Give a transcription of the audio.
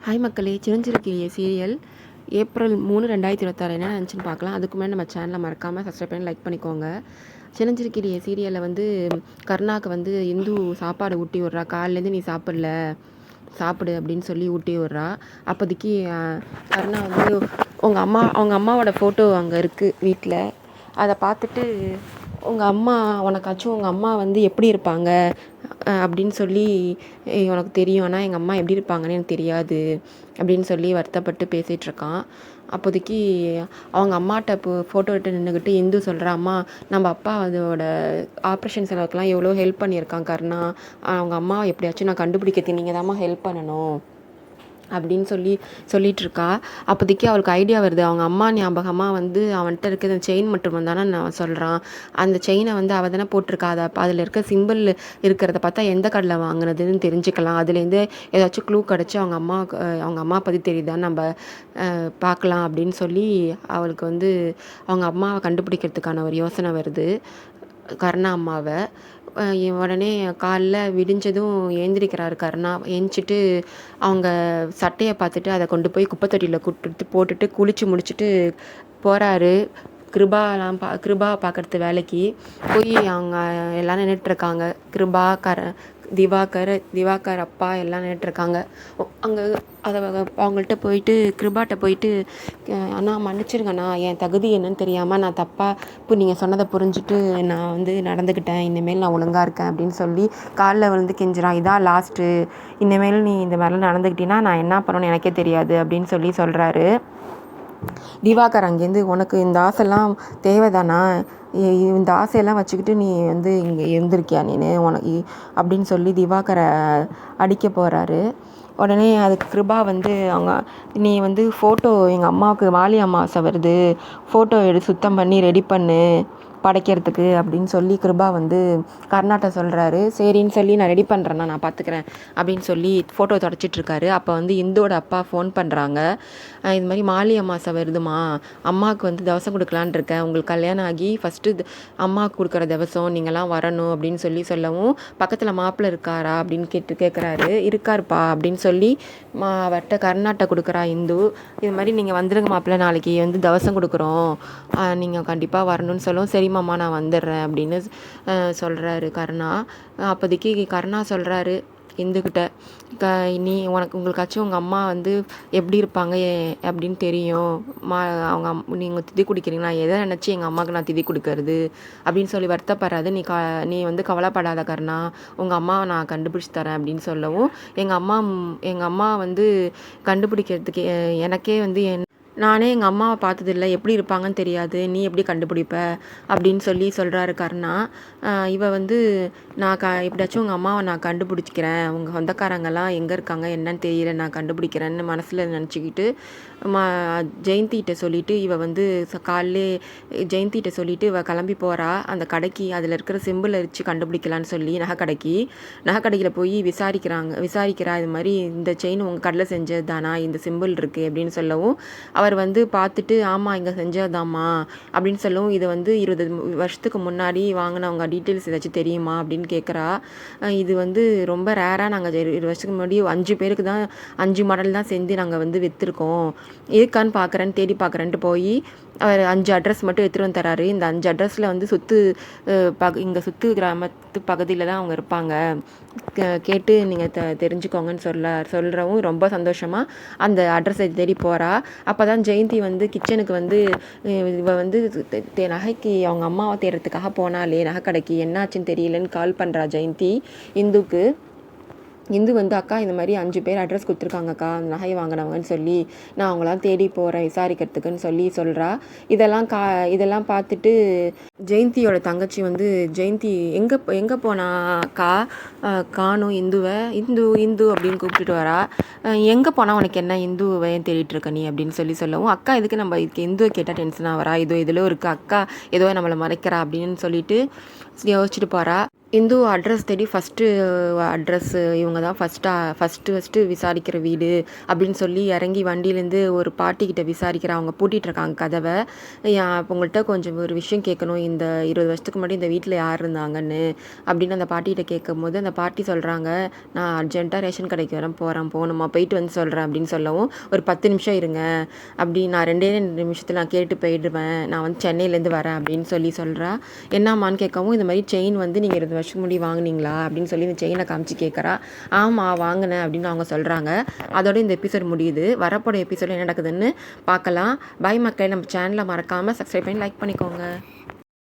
Hi மக்களே, சிரஞ்சிருக்கிய serial April 3, 2026 என்ன நினச்சின்னு பார்க்கலாம். அதுக்கு முன்னாடி நம்ம சேனலை மறக்காமல் சப்ஸ்கிரைப் பண்ணி லைக் பண்ணிக்கோங்க. சிரஞ்சிருக்கிய சீரியலில் வந்து கருணாவுக்கு வந்து இந்து சாப்பாடு ஊட்டி விட்றா. காலையிலேருந்து நீ சாப்பிடு அப்படின்னு சொல்லி ஊட்டி விட்றா. அப்போதைக்கு கருணா வந்து அவங்க அம்மாவோட ஃபோட்டோ அங்கே இருக்குது வீட்டில். அதை பார்த்துட்டு உனக்காச்சும் உங்கள் அம்மா வந்து எப்படி இருப்பாங்க அப்படின்னு சொல்லி உனக்கு தெரியும், ஆனால் எங்கள் அம்மா எப்படி இருப்பாங்கன்னு எனக்கு தெரியாது அப்படின்னு சொல்லி வருத்தப்பட்டு பேசிகிட்ருக்கான். அப்போதைக்கு அவங்க அம்மாட்ட ஃபோட்டோ எடுத்து நின்றுக்கிட்டு இந்து சொல்கிறா, அம்மா நம்ம அப்பா அதோட ஆப்ரேஷன் செலவுக்கெலாம் எவ்வளோ ஹெல்ப் பண்ணியிருக்கான் கருணா, அவங்க அம்மா எப்படியாச்சும் நான் கண்டுபிடிக்கிறதுக்கு நீங்கள் தான்மா ஹெல்ப் பண்ணணும் அப்படின்னு சொல்லிகிட்ருக்கா. அப்போதைக்கு அவளுக்கு ஐடியா வருது. அவங்க அம்மா ஞாபகமாக வந்து அவன்கிட்ட இருக்க அந்த செயின் மட்டும் தானே நான் சொல்கிறான். அந்த செயினை வந்து அவள் தானே போட்டிருக்கா. அதில் இருக்க சிம்பிள் இருக்கிறத பார்த்தா எந்த கடையில் வாங்கினதுன்னு தெரிஞ்சுக்கலாம். அதுலேருந்து ஏதாச்சும் க்ளூ கிடச்சி அவங்க அம்மா பற்றி தெரியுதான்னு நம்ம பார்க்கலாம் அப்படின்னு சொல்லி அவளுக்கு வந்து அவங்க அம்மாவை கண்டுபிடிக்கிறதுக்கான ஒரு யோசனை வருது, கருணா அம்மாவை. உடனே காலைல விடிஞ்சதும் ஏந்திரிக்கிறாரு கருணா. ஏந்திச்சிட்டு அவங்க சட்டையை பார்த்துட்டு அதை கொண்டு போய் குப்பை தொட்டியில் போட்டுட்டு குளித்து முடிச்சுட்டு போகிறாரு. கிருபா பார்க்குறது வேலைக்கு போய் அவங்க எல்லாம் நின்றுட்டுருக்காங்க. கிருபா, திவாகர் அப்பா எல்லாம் நின்றுட்டுருக்காங்க. அங்கே அவங்கள்ட்ட போயிட்டு கிருபாட்ட போயிட்டு, அண்ணா மன்னிச்சிருங்கண்ணா, என் தகுதி என்னன்னு தெரியாமல் நான் தப்பாக இப்போ நீங்கள் சொன்னதை புரிஞ்சுட்டு நான் வந்து நடந்துக்கிட்டேன். இனிமேல் நான் ஒழுங்காக இருக்கேன் அப்படின்னு சொல்லி காலில் விழுந்து கெஞ்சுறான். இதான் லாஸ்ட்டு, இனிமேல் நீ இந்த மாதிரிலாம் நடந்துக்கிட்டீங்கன்னா நான் என்ன பண்ணணும்னு எனக்கே தெரியாது அப்படின்னு சொல்கிறாரு. திவாகர் அங்கேருந்து, உனக்கு இந்த ஆசைலாம் தேவைதானா, இந்த ஆசையெல்லாம் வச்சுக்கிட்டு நீ வந்து இங்கே இருந்திருக்கியா உனக்கு அப்படின்னு சொல்லி திவாகரை அடிக்க போகிறாரு. உடனே அதுக்கு கிருபா வந்து நீ வந்து ஃபோட்டோ எங்கள் அம்மாவுக்கு வாலி அமாவாசை வருது, ஃபோட்டோ சுத்தம் பண்ணி ரெடி பண்ணு படைக்கிறதுக்கு அப்படின்னு சொல்லி கிருபா வந்து கர்நாட்டை சொல்கிறாரு. சரின்னு சொல்லி நான் ரெடி பண்ணுறேன்னா நான் பார்த்துக்கிறேன் அப்படின்னு சொல்லி ஃபோட்டோ தொடச்சிட்ருக்காரு. அப்போ வந்து இந்தோட அப்பா ஃபோன் பண்ணுறாங்க. இது மாதிரி மாலி அமாவாசை வருதுமா, அம்மாவுக்கு வந்து தவசம் கொடுக்கலான் இருக்கேன், உங்களுக்கு கல்யாணம் ஆகி ஃபஸ்ட்டு அம்மாவுக்கு கொடுக்குற தவசம் நீங்கள்லாம் வரணும் அப்படின்னு சொல்லவும் பக்கத்தில் மாப்பிள்ளை இருக்காரா அப்படின்னு கேட்குறாரு. இருக்காருப்பா அப்படின்னு சொல்லி அவர்கிட்ட கர்நாட்டை கொடுக்குறா இந்து. இது மாதிரி நீங்கள் வந்துடுங்க மாப்பிள்ளை, நாளைக்கு வந்து தவசம் கொடுக்குறோம், நீங்கள் கண்டிப்பாக வரணும்னு சொல்லவும் சரிம்மாம்மா நான் வந்துடுறேன் அப்படின்னு சொல்கிறாரு கருணா. அப்போதைக்கு கருணா சொல்கிறாரு இந்துக்கிட்ட, உங்களுக்காச்சும் உங்கள் அம்மா வந்து எப்படி இருப்பாங்க அப்படின்னு தெரியும், நீங்கள் திதி குடிக்கிறீங்களா, எதை நினச்சி எங்கள் அம்மாவுக்கு நான் திதி கொடுக்கறது அப்படின்னு சொல்லி வருத்தப்படுறாது. நீ வந்து கவலைப்படாத கருணா, உங்கள் அம்மாவை நான் கண்டுபிடிச்சி தரேன் அப்படின்னு சொல்லவும், எங்கள் அம்மா வந்து கண்டுபிடிக்கிறதுக்கு எனக்கே வந்து நானே எங்கள் அம்மாவை பார்த்ததில்ல, எப்படி இருப்பாங்கன்னு தெரியாது, நீ எப்படி கண்டுபிடிப்ப அப்படின்னு சொல்கிறாரு கருணா. இவ வந்து நான் எப்படியாச்சும் உங்கள் அம்மாவை நான் கண்டுபிடிச்சிக்கிறேன், உங்கள் சொந்தக்காரங்கெல்லாம் எங்கே இருக்காங்க என்னன்னு தெரியல, நான் கண்டுபிடிக்கிறேன்னு மனசில் நினச்சிக்கிட்டு ஜெயந்திகிட்ட சொல்லிவிட்டு இவ வந்து காலையிலே ஜெயந்திகிட்ட சொல்லிவிட்டு இவ கிளம்பி போகிறா அந்த கடைக்கு. அதில் இருக்கிற சிம்பிள் அரிச்சு கண்டுபிடிக்கலான்னு சொல்லி நகைக்கடையில் போய் விசாரிக்கிறா. இது மாதிரி இந்த செயின் உங்கள் கடையில் செஞ்சது தானா, இந்த சிம்பிள் இருக்குது அப்படின்னு சொல்லவும் அவர் வந்து பார்த்துட்டு ஆமாம் இங்கே செஞ்சதாம்மா அப்படின்னு சொல்லவும், இது வந்து 20 வருஷத்துக்கு முன்னாடி வாங்கினவங்க டீட்டெயில்ஸ் ஏதாச்சும் தெரியுமா அப்படின்னு கேட்குறா. இது வந்து ரொம்ப ரேராக நாங்கள் 20 வருஷத்துக்கு முன்னாடி 5 பேருக்கு தான் 5 மாடல் தான் செஞ்சு நாங்கள் வந்து விற்றுருக்கோம், இருக்கான்னு தேடி பார்க்குறேன்ட்டு போய் அவர் 5 அட்ரஸ் மட்டும் எடுத்துகிட்டு வந்து தராரு. இந்த 5 அட்ரஸில் வந்து இங்கே சுற்று கிராமத்து பகுதியில் தான் அவங்க இருப்பாங்க, கேட்டு நீங்கள் தெரிஞ்சுக்கோங்கன்னு சொல்கிறவும் ரொம்ப சந்தோஷமாக அந்த அட்ரஸை தேடி போகிறா. அப்போ தான் ஜெயந்தி வந்து கிச்சனுக்கு வந்து இவ வந்து நகைக்கு அவங்க அம்மாவை தேடுறதுக்காக போனாலே நகை கடைக்கு, என்னாச்சுன்னு தெரியலன்னு கால் பண்ணுறா ஜெயந்தி இந்துக்கு. இந்து வந்து அக்கா இந்த மாதிரி 5 பேர் அட்ரஸ் கொடுத்துருக்காங்கக்கா அந்த நகை வாங்கினவங்கன்னு சொல்லி, நான் அவங்களாம் தேடி போகிறேன் விசாரிக்கிறதுக்குன்னு சொல்கிறா. இதெல்லாம் பார்த்துட்டு ஜெயந்தியோட தங்கச்சி வந்து, ஜெயந்தி எங்கே போனாக்கா காணும் இந்துவை, இந்து அப்படின்னு கூப்பிட்டுட்டு வரா. எங்கே போனால் உனக்கு என்ன, இந்துவை தேடிட்டு இருக்க நீ அப்படின்னு சொல்லவும், அக்கா இதுக்கு நம்ம இந்துவை கேட்டால் டென்ஷனாக வரா, இதில் இருக்குது அக்கா ஏதோ நம்மளை மறைக்கிறா அப்படின்னு சொல்லிட்டு யோசிச்சுட்டு போகிறா. இந்து அட்ரஸ் தேடி அட்ரஸ்ஸு இவங்க தான் ஃபஸ்ட்டு விசாரிக்கிற வீடு அப்படின்னு சொல்லி இறங்கி வண்டியிலேருந்து ஒரு பாட்டிக்கிட்ட விசாரிக்கிற. அவங்க பூட்டிகிட்டு இருக்காங்க கதவை. உங்கள்கிட்ட கொஞ்சம் ஒரு விஷயம் கேட்கணும், இந்த 20 வருஷத்துக்கு முன்னாடி இந்த வீட்டில் யார் இருந்தாங்கன்னு அப்படின்னு அந்த பாட்டிகிட்ட கேட்கும்போது அந்த பாட்டி சொல்கிறாங்க, நான் அர்ஜென்ட்டாக ரேஷன் கடைக்கு போகிறேன் போகணுமா, போயிட்டு வந்து சொல்கிறேன் அப்படின்னு சொல்லவும், ஒரு 10 நிமிஷம் இருங்க அப்படி, நான் 2 நிமிஷத்தில் நான் கேட்டு போயிடுவேன், நான் வந்து சென்னையிலேருந்து வரேன் அப்படின்னு சொல்கிறா. என்னம்மான்னு கேட்கவும், இந்த மாதிரி செயின் வந்து நீங்கள் 20 வருஷத்துக்கு முன்னாடி வாங்குனீங்களா அப்படின்னு சொல்லி இந்த செயினை காமிச்சு கேட்குறா. ஆமாம் வாங்கினேன் அப்படின்னு அவங்க சொல்கிறாங்க. அதோட இந்த எபிசோட் முடியுது. வரப்போட எபிசோட் என்ன நடக்குதுன்னு பார்க்கலாம். பாய் மக்களே, நம்ம சேனலை மறக்காமல் சப்ஸ்கிரைப் பண்ணி லைக் பண்ணிக்கோங்க.